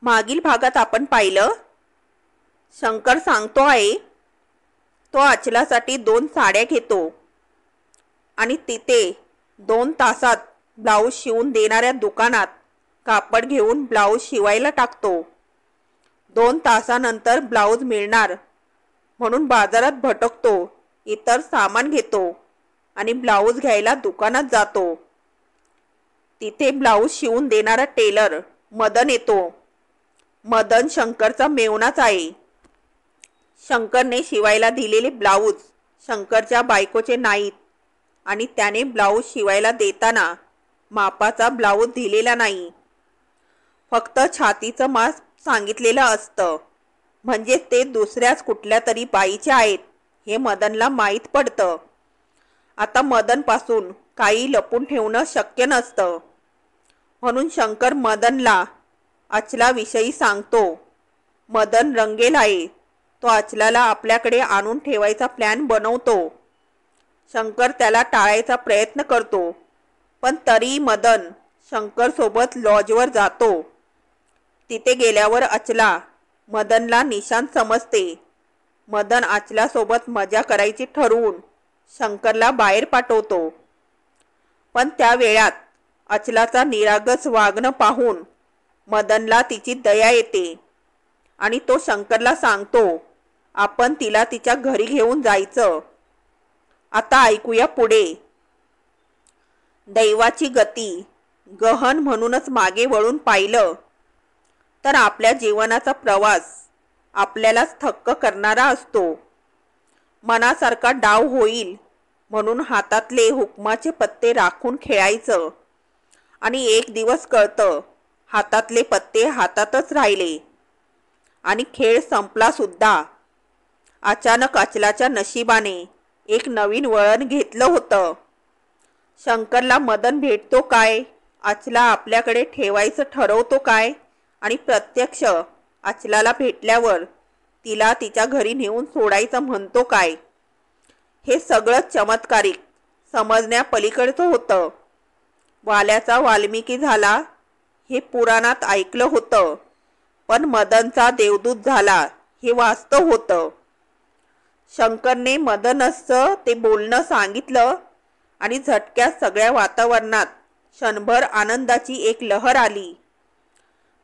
मागील भागात आपण पाहिलं, शंकर सांगतो आहे तो अचलासाठी 2 साड्या घेतो आणि तिथे 2 तासात ब्लाऊज शिवून देणाऱ्या दुकानात कापड घेऊन ब्लाऊज शिवायला टाकतो। 2 तासानंतर ब्लाऊज मिळणार म्हणून बाजारात भटकतो, इतर सामान घेतो आणि ब्लाऊज घ्यायला दुकानात जातो। तिथे ब्लाऊज शिवून देणारा टेलर मदन येतो। मदन शंकरचा मेवनाच आहे। शंकरने शिवायला दिलेले ब्लाऊज शंकरच्या बायकोचे नाहीत आणि त्याने ब्लाऊज शिवायला देताना मापाचा ब्लाऊज दिलेला नाही, फक्त छातीचं माप सांगितलेलं असतं, म्हणजे ते दुसऱ्याच कुठल्या तरी बाईचे आहेत हे मदनला माहीत पडतं। आता मदनपासून काही लपून ठेवणं शक्य नसतं, म्हणून शंकर मदनला अचलाविषयी सांगतो। मदन रंगेल आहे, तो अचलाला आपल्याकडे आणून ठेवायचा प्लॅन बनवतो। शंकर त्याला टाळायचा प्रयत्न करतो, पण तरी मदन शंकर सोबत लॉजवर जातो। तिथे गेल्यावर अचला मदनला निशांत समजते। मदन अचलासोबत मजा करायची ठरवून शंकरला बाहेर पाठवतो, पण त्या वेळात अचलाचा निरागस वागणं पाहून मदनला तिची दया येते आणि तो शंकरला सांगतो आपण तिला तिच्या घरी घेऊन जायचं। आता ऐकूया पुढे। दैवाची गती गहन म्हणूनच मागे वळून पाहिलं तर आपल्या जीवनाचा प्रवास आपल्यालाच थक्क करणारा असतो। मनासारखा डाव होईल म्हणून हातातले हुकमाचे पत्ते राखून खेळायचं आणि एक दिवस कळतं हातातले पत्ते हातातच राहिले आणि खेळ संपला सुद्धा। अचानक अचलाच्या नशिबाने एक नवीन वळण घेतलं होतं। शंकरला मदन भेटतो काय, अचला आपल्याकडे ठेवायचं ठरवतो काय आणि प्रत्यक्ष अचलाला भेटल्यावर तिला तिच्या घरी नेऊन सोडायचं म्हणतो काय, हे सगळं चमत्कारिक समजण्यापलीकडचं होतं। वाल्याचा वाल्मिकी झाला हे पुराणात ऐकलं होतं, पण मदनचा देवदूत झाला हे वास्तव होतं। शंकरने मदनचं ते बोलणं सांगितलं आणि झटक्यात सगळ्या वातावरणात क्षणभर आनंदाची एक लहर आली,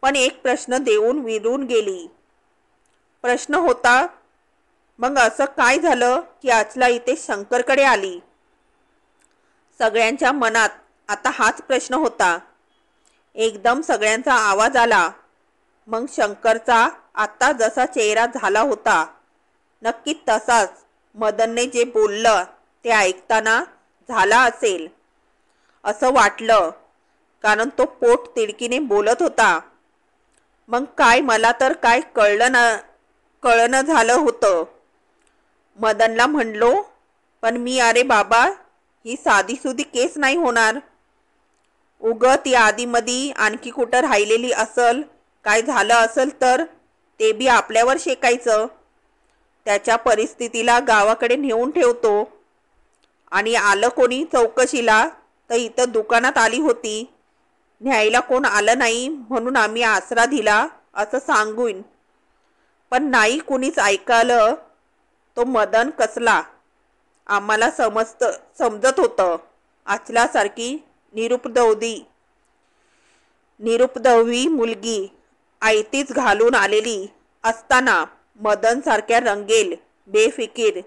पण एक प्रश्न देऊन विरून गेली। प्रश्न होता, मग असं काय झालं की अचला इथे शंकरकडे आली? सगळ्यांच्या मनात आता हाच प्रश्न होता। एकदम सगळ्यांचा आवाज आला, मग शंकरचा आता जसा चेहरा झाला होता नक्की तसाच मदनने जे बोललं ते ऐकताना झाला असेल असं वाटलं, कारण तो पोट तिडकीने बोलत होता। मग काय, मला तर काय कळणं झालं होतं। मदनला म्हणलो, पण मी अरे बाबा ही साधीसुधी केस नाही होणार, उगं ती आधीमधी आणखी कुठं राहिलेली असल, काय झालं असल तर ते बी आपल्यावर शेकायचं। त्याच्या परिस्थितीला गावाकडे नेऊन ठेवतो आणि आलं कोणी चौकशीला तर इथं दुकानात आली होती, न्यायला कोण आलं नाही म्हणून आम्ही आसरा दिला असं सांगून, पण नाही कुणीच ऐकलं। तो मदन कसला आम्हाला समजत होतं। अचलासारखी निरुपद्रवी मुलगी आयतीच घालून आलेली असताना मदन सारख्या रंगेल बेफिकीर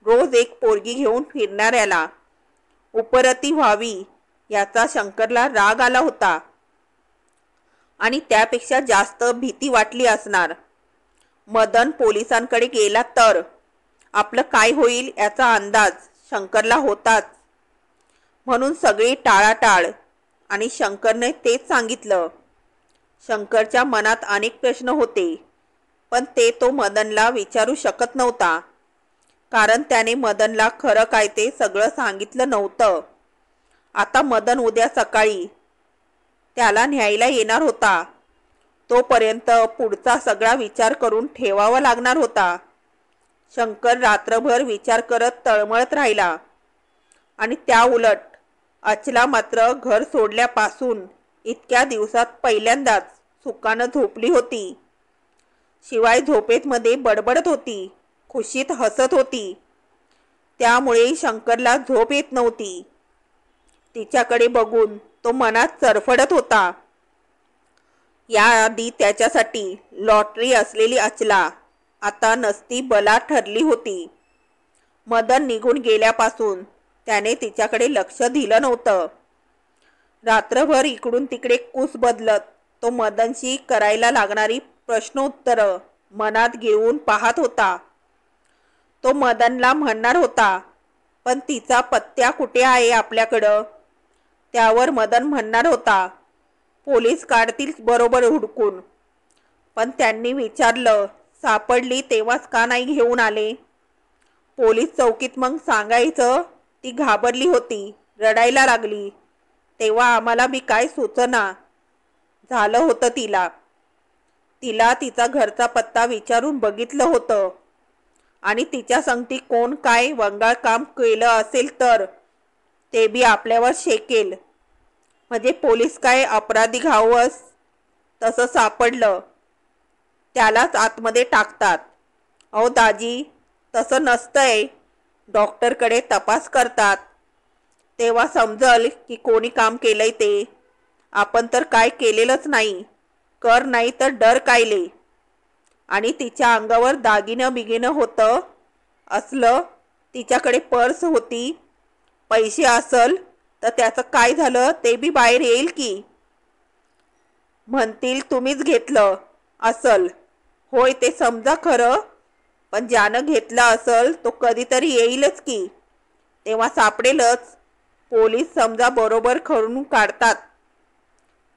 रोज एक पोरगी घेऊन फिरणाऱ्याला उपरती व्हावी याचा शंकरला राग आला होता आणि त्यापेक्षा जास्त भीती वाटली असणार। मदन पोलिसांकडे गेला तर आपलं काय होईल याचा अंदाज शंकरला होताच, म्हणून सगळी टाळाटाळ आणि शंकरने तेच सांगितलं। शंकरच्या मनात अनेक प्रश्न होते, पण ते तो मदनला विचारू शकत नव्हता, कारण त्याने मदनला खरं काय ते सगळं सांगितलं नव्हतं। आता मदन उद्या सकाळी त्याला न्यायला येणार होता, तोपर्यंत पुढचा सगळा विचार करून ठेवावा लागणार होता। शंकर रात्रभर विचार करत तळमळत राहिला आणि त्या उलट अचला मात्र घर सोडल्यापासून इतक्या दिवसात पहिल्यांदाच सुखानं झोपली होती. शिवाय झोपेत मध्ये बडबडत होती, खुशीत हसत होती. त्यामुळे शंकरला झोप येत नव्हती. तिच्याकडे बघून तो मनात चरफडत होता. याआधी त्याच्यासाठी लॉटरी असलेली अचला आता नसती बलात् ठरली होती. मदन निघून गेल्यापासून त्याने तिच्याकडे लक्ष दिलं नव्हतं. रात्रभर इकडून तिकडे कूस बदलत तो मदनशी करायला लागणारी प्रश्नोत्तरं मनात गिळवून पाहत होता. तो मदनला म्हणणार होता, पण तिचा पत्त्या कुठे आहे आपल्याकडं? त्यावर मदन म्हणणार होता, पोलीस काढतील बरोबर हुडकून. पण त्यांनी विचारलं, सापडली तेव्हाच का नाही घेऊन आले? पोलीस चौकीत मग सांगायचं ती घाबरली होती, रडायला लागली. तेव्हा आम्हाला बी काय सुचना झालं होतं. तिला तिचा घरचा पत्ता विचारून बघितलं होतं आणि तिच्या संगती कोण काय वंगाळ काम केलं असेल तर ते बी आपल्यावर शेकेल. म्हणजे पोलीस काय अपराधी घावस तसं सापडलं त्यालाच आतमध्ये टाकतात. अहो दाजी, तसं नसतंय. डॉक्टरकडे तपास करतात, तेव्हा समजल की कोणी काम केलंय ते. आपण तर काय केलेलंच नाही. कर नाही तर डर कायले? आणि तिच्या अंगावर दागिनं बिगिनं होतं असलं, तिच्याकडे पर्स होती, पैसे असल तर त्याचं काय झालं ते बी बाहेर येईल की. म्हणतील तुम्हीच घेतलं असल. होय ते समजा खरं, पण ज्यानं घेतलं असल तो कधीतरी येईलच की, तेव्हा सापडेलच. पोलीस समजा बरोबर करून काढतात,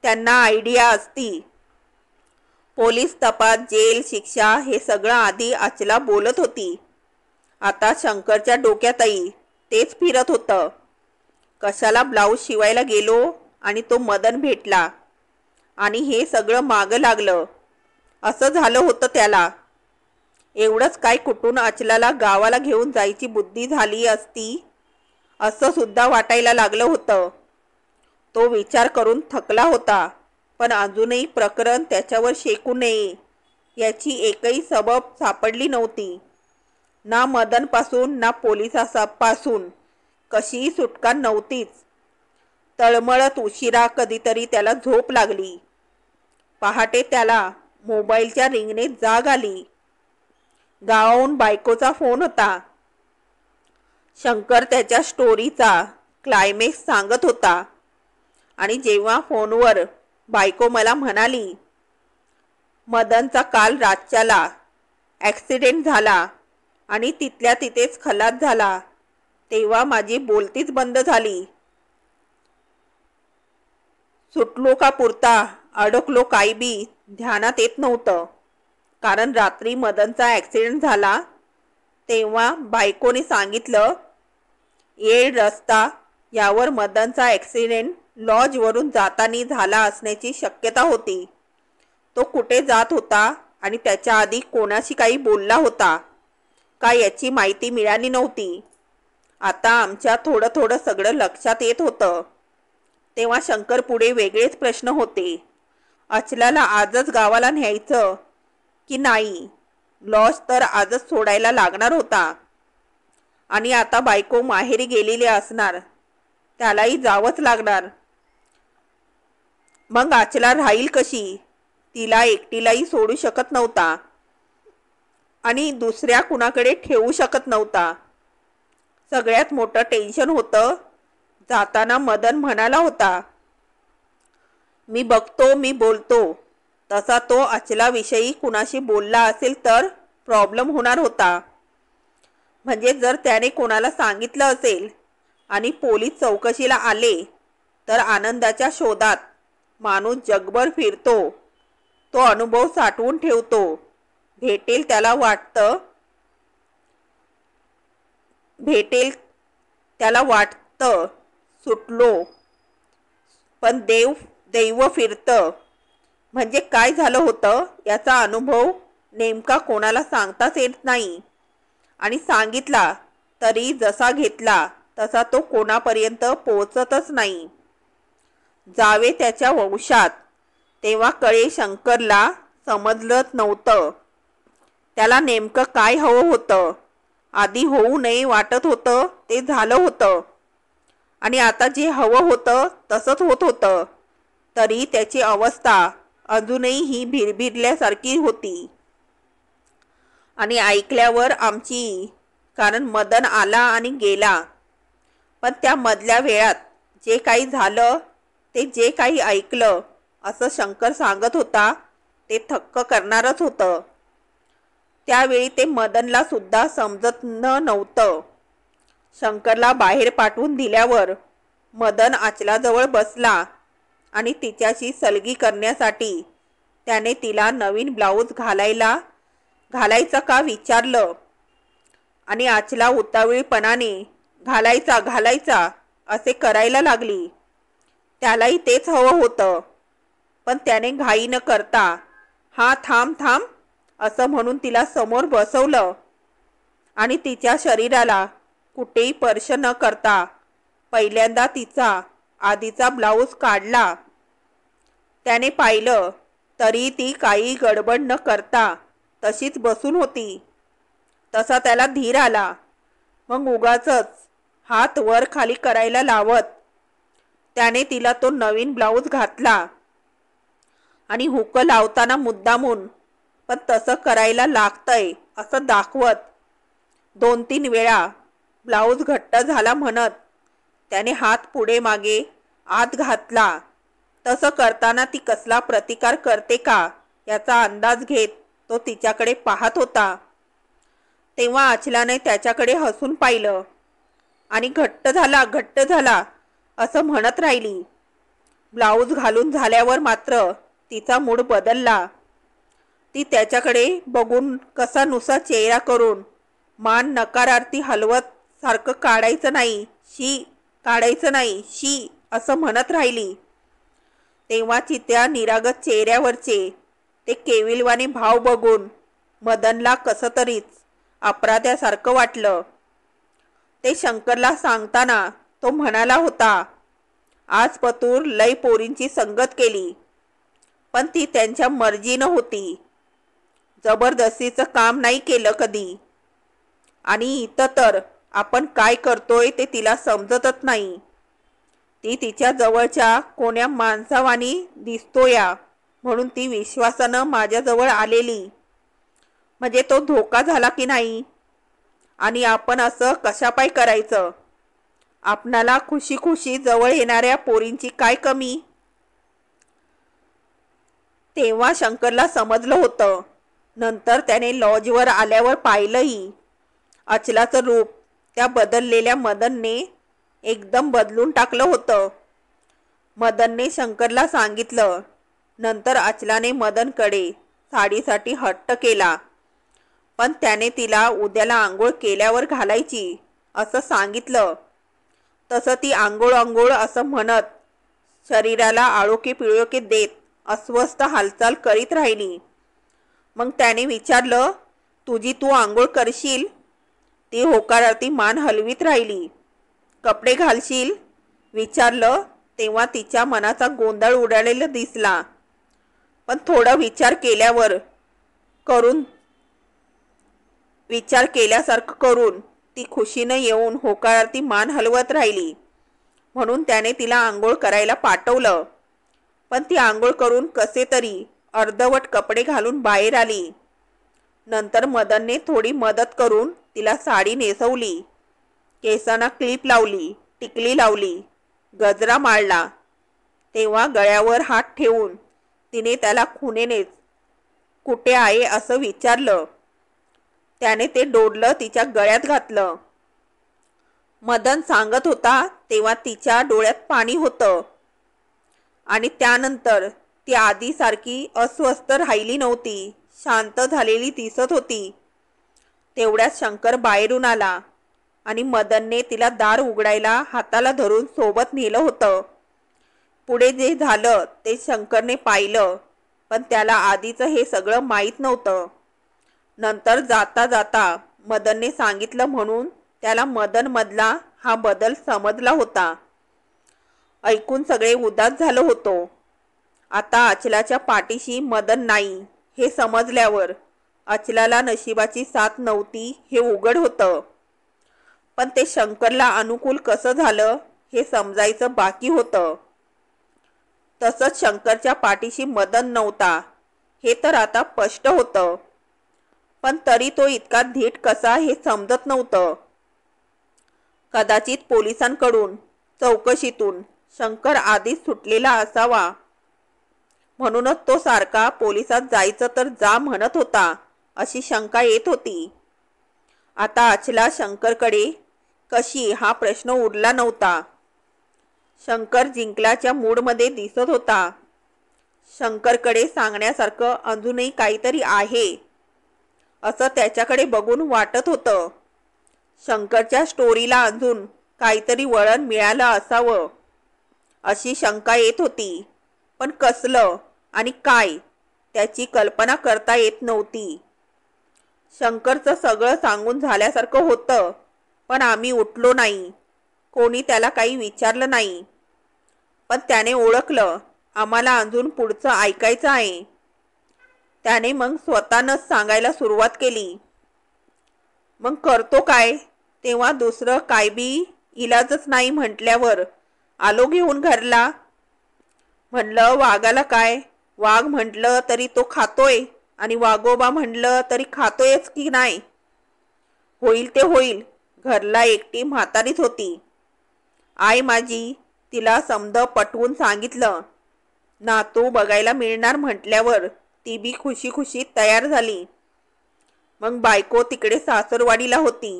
त्यांना आयडिया असती. पोलीस तपास, जेल शिक्षा हे सगळं आधी अचला बोलत होती. आता शंकरच्या डोक्यातही तेच फिरत होतं. कशाला ब्लाऊज शिवायला गेलो आणि तो मदन भेटला आणि हे सगळं मागं लागलं असं झालं होतं त्याला. एवढंच काय कुठून अचलाला गावाला घेऊन जायची बुद्धी झाली असती असं सुद्धा वाटायला लागलं होतं. तो विचार करून थकला होता, पण अजूनही प्रकरण त्याच्यावर शेकू नये याची एकही सबब सापडली नव्हती. ना मदनपासून ना पोलिसापासून कशीही सुटका नव्हतीच. तळमळत उशिरा कधीतरी त्याला झोप लागली. पहाटे त्याला मोबाईलच्या रिंगने जाग आली. गावाहून बायकोचा फोन होता. शंकर त्याच्या स्टोरीचा क्लायमॅक्स सांगत होता आणि जेव्हा फोनवर बायको मला म्हणाली, मदनचा काल रातच्याला ॲक्सिडेंट झाला आणि तिथल्या तिथेच खलास झाला, तेव्हा माझी बोलतीच बंद झाली. सुटलो का पुरता अडकलो काही बी ध्यानात येत नव्हतं. कारण रात्री मदनचा ॲक्सिडेंट झाला तेव्हा बायकोने सांगितलं, येड रस्ता यावर मदनचा ॲक्सिडेंट लॉजवरून जाताना झाला असण्याची शक्यता होती. तो कुठे जात होता आणि त्याच्या आधी कोणाशी काही बोलला होता का याची माहिती मिळाली नव्हती. आता आमच्या थोडं थोडं सगळं लक्षात येत होतं. तेव्हा शंकर पुढे वेगळेच प्रश्न होते. अचलाला आजच गावाला न्यायचं की नाही? लॉज तर आजच सोडायला लागणार होता आणि आता बायको माहेरी गेलेली असणार, त्यालाही जावंच लागणार. मग अचला राहील कशी? तिला एकटीलाही सोडू शकत नव्हता आणि दुसऱ्या कुणाकडे ठेवू शकत नव्हता. सगळ्यात मोठं टेन्शन होतं. जाताना मदन म्हणाला होता, मी बघतो मी बोलतो. तसा तो अचलाविषयी कुणाशी बोलला असेल तर प्रॉब्लेम होणार होता. म्हणजे जर त्याने कोणाला सांगितलं असेल आणि पोलीस चौकशीला आले तर आनंदाच्या शोधात माणूस जगभर फिरतो, तो अनुभव साठवून ठेवतो. भेटेल त्याला वाटतं सुटलो, पण दैव फिरतं. म्हणजे काय झालं होतं याचा अनुभव नेमका कोणाला सांगताच येत नाही आणि सांगितला तरी जसा घेतला तसा तो कोणापर्यंत पोहोचतच नाही. जावे त्याच्या वंशात तेव्हा कळे शंकरला समजलं नव्हतं. त्याला नेमकं काय हवं होतं. आधी होऊ नये वाटत होतं ते झालं होतं आणि आता जे हवं होतं तसंच होत होतं. तरी त्याची अवस्था अजूनही ही भिरभिरल्यासारखी होती. आणि ऐकल्यावर आमची, कारण मदन आला आणि गेला, पण त्या मधल्या वेळात जे काही झालं, ते जे काही ऐकलं, असं शंकर सांगत होता ते थक्क करणारच होतं. त्यावेळी ते मदनला सुद्धा समजत नव्हतं. शंकरला बाहेर पाठवून दिल्यावर मदन आचलाजवळ बसला आणि तिच्याशी सलगी करण्यासाठी त्याने तिला नवीन ब्लाऊज घालायचं का विचारलं आणि आचला उतावळीपणाने घालायचा असे करायला लागली. त्यालाही तेच हवं होतं, पण त्याने घाई न करता हा थांब असं म्हणून तिला समोर बसवलं आणि तिच्या शरीराला कुठेही स्पर्श न करता पहिल्यांदा तिचा आधीचा ब्लाऊज काढला. त्याने पाहिलं तरी ती काही गडबड न करता तशीच बसून होती. तसा त्याला धीर आला. मग उगाचच हात वर खाली करायला लावत त्याने तिला तो नवीन ब्लाऊज घातला आणि हुक लावताना मुद्दामून पण तसं करायला लागतंय असं दाखवत 2-3 वेळा ब्लाऊज घट्ट झाला म्हणत त्याने हात पुढे मागे आत घातला. तसं करताना ती कसला प्रतिकार करते का याचा अंदाज घेत तो तिच्याकडे पाहत होता. तेव्हा आचलाने त्याच्याकडे हसून पाहिलं आणि घट्ट झाला असं म्हणत राहिली. ब्लाऊज घालून झाल्यावर मात्र तिचा मूड बदलला. ती त्याच्याकडे बघून कसा नुसा चेहरा करून मान नकारार्थी हलवत सारखं काढायचं नाही शी असं म्हणत राहिली. तेव्हाची त्या निरागस चेहऱ्यावरचे ते केविलवाणे भाव बघून मदनला कसं तरीच अपराध्यासारखं वाटलं. ते शंकरला सांगताना तो म्हणाला होता, आज पतूर लय पोरींची संगत केली, पण ती त्यांच्या मर्जीनं होती. जबरदस्तीचं काम नाही केलं कधी. आणि इथं तर आपण काय करतोय ते तिला समजतच नाही. ती तिच्या जवळच्या कोण्या माणसावानी दिसतोया म्हणून ती विश्वासानं माझ्याजवळ आलेली. म्हणजे तो धोका झाला की नाही. आणि आपण असं कशापाय करायचं. आपणाला खुशी जवळ येणाऱ्या पोरींची काय कमी. तेव्हा शंकरला समजलं होतं. नंतर त्याने लॉजवर आल्यावर पाहिलंही. अचलाचं रूप त्या बदललेल्या मदनने एकदम बदलून टाकलं होतं. मदनने शंकरला सांगितलं. नंतर अचलाने मदनकडे साडीसाठी हट्ट केला, पण त्याने तिला उद्याला आंघोळ केल्यावर घालायची असं सांगितलं. तसं ती आंघोळ असं म्हणत शरीराला आळोके पिळोके देत अस्वस्थ हालचाल करीत राहिली. मग त्याने विचारलं, तुझी तू आंघोळ करशील? ती होकारार्थी मान हलवीत राहिली. कपडे घालशील? विचारलं तेव्हा तिच्या मनाचा गोंधळ उडालेला दिसला. पण थोडा विचार केल्यासारखं करून ती खुशीनं येऊन होकारार्थी मान हलवत राहिली. म्हणून त्याने तिला आंघोळ करायला पाठवलं. पण ती आंघोळ करून कसे तरी अर्धवट कपडे घालून बाहेर आली. नंतर मदनने थोडी मदत करून तिला साडी नेसवली. केसांना क्लिप लावली, टिकली लावली, गजरा माळला. तेव्हा गळ्यावर हात ठेवून तिने त्याला खुणेनेच कुठे आहे असं विचारलं. त्याने ते डोरलं तिच्या गळ्यात घातलं. मदन सांगत होता तेव्हा तिच्या डोळ्यात पाणी होतं. आणि त्यानंतर ती आधीसारखी अस्वस्थ राहिली नव्हती. शांत झालेली दिसत होती. तेवढ्यात शंकर बाहेरून आला आणि मदनने तिला दार उघडायला हाताला धरून सोबत नेलं होतं. पुढे जे झालं ते शंकरने पाहिलं, पण त्याला आधीचं हे सगळं माहीत नव्हतं. नंतर जाता जाता मदनने सांगितलं म्हणून त्याला मदनमधला हा बदल समजला होता. ऐकून सगळे उदास झालो होतो. आता अचलाच्या पाठीशी मदन नाही हे समजल्यावर अचलाला नशिबाची साथ नव्हती हे उघड होतं. पण ते शंकरला अनुकूल कसं झालं हे समजायचं बाकी होतं. तसंच शंकरच्या पाठीशी मदन नव्हता हे तर आता स्पष्ट होतं. पण तरी तो इतका धीट कसा हे समजत नव्हतं. कदाचित पोलिसांकडून चौकशीतून शंकर आधीच सुटलेला असावा, म्हणूनच तो सारखा पोलिसात जायचं तर जा म्हणत होता अशी शंका येत होती. आता अचला शंकरकडे कशी हा प्रश्न उरला नव्हता. शंकर जिंकल्याच्या मूडमध्ये दिसत होता. शंकरकडे सांगण्यासारखं अजूनही काहीतरी आहे असं त्याच्याकडे बघून वाटत होतं. शंकरच्या स्टोरीला अजून काहीतरी वळण मिळालं असावं अशी शंका येत होती. पण कसलं आणि काय त्याची कल्पना करता येत नव्हती. शंकरचं सगळं सांगून झाल्यासारखं होतं, पण आम्ही उठलो नाही. कोणी त्याला काही विचारलं नाही. पण त्याने ओळखलं आम्हाला अजून पुढचं ऐकायचं आहे. त्याने मग स्वतःनंच सांगायला सुरुवात केली. मग करतो काय? तेव्हा दुसरं काय बी इलाजच नाही म्हटल्यावर आलो घेऊन घरला. म्हणलं वाघाला काय, वाघ म्हटलं तरी तो खातोय आणि वाघोबा म्हणलं तरी खातोयच की नाही. होईल ते होईल. घरला एकटी म्हातारीच होती आई माझी, तिला समद पटवून सांगितलं. नातू बघायला मिळणार म्हटल्यावर ती बी खुशी खुशी तयार झाली. मग बायको तिकडे सासरवाडीला होती.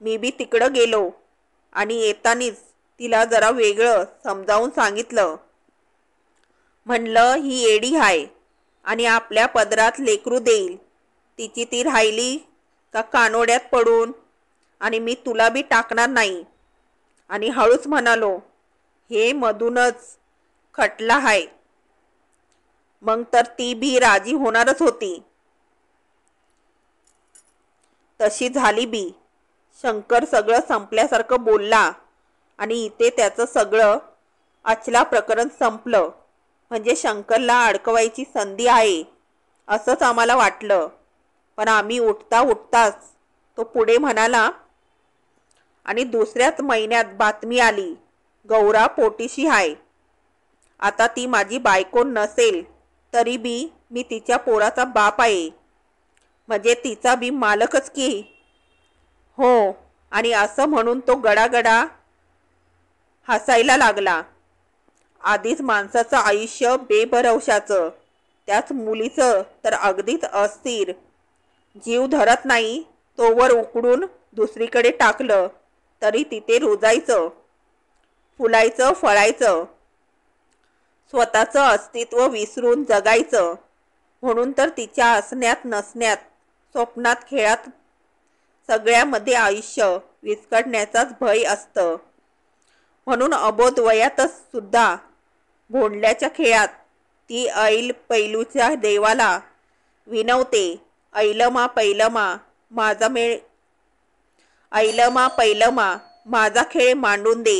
मी बी तिकडं गेलो आणि येतानीच तिला जरा वेगळं समजावून सांगितलं. म्हणलं ही येडी हाय आणि आपल्या पदरात लेकरू देईल. तिची ती राहिली का कानोड्यात पडून आणि मी तुला बी टाकणार नाही. आणि हळूच म्हणालो हे मधूनच खटला हाय. मग तर ती बी राजी होणारच होती. तशी झाली बी. शंकर सगळं संपल्यासारखं बोलला आणि इथे त्याचं सगळं अचला प्रकरण संपलं. म्हणजे शंकरला अडकवायची संधी आहे असंच आम्हाला वाटलं. पण आम्ही उठता उठताच तो पुढे म्हणाला, आणि दुसऱ्याच महिन्यात बातमी आली गौरा पोटीशी आहे. आता ती माझी बायको नसेल तरी बी मी तिच्या पोराचा बाप आहे. म्हणजे तिचा बी मालकच की. हो. आणि असं म्हणून तो गडागडा हसायला लागला. आधीच माणसाचं आयुष्य बेभरवशाचं, त्याच मुलीचं तर अगदीच अस्थिर. जीव धरत नाही तोवर उकडून दुसरीकडे टाकलं तरी तिथे रुजायचं, फुलायचं, फळायचं, स्वतःचं अस्तित्व विसरून जगायचं. म्हणून तर तिच्या असण्यात नसण्यात, स्वप्नात खेळात सगळ्यामध्ये आयुष्य विस्कटण्याचाच भय असतं. म्हणून अबोध वयातच सुद्धा भोंडल्याच्या खेळात ती ऐल पैलूच्या देवाला विनवते, ऐलमा पैलमा माझा मेळ, ऐलमा पैलमा माझा खेळ मांडून दे.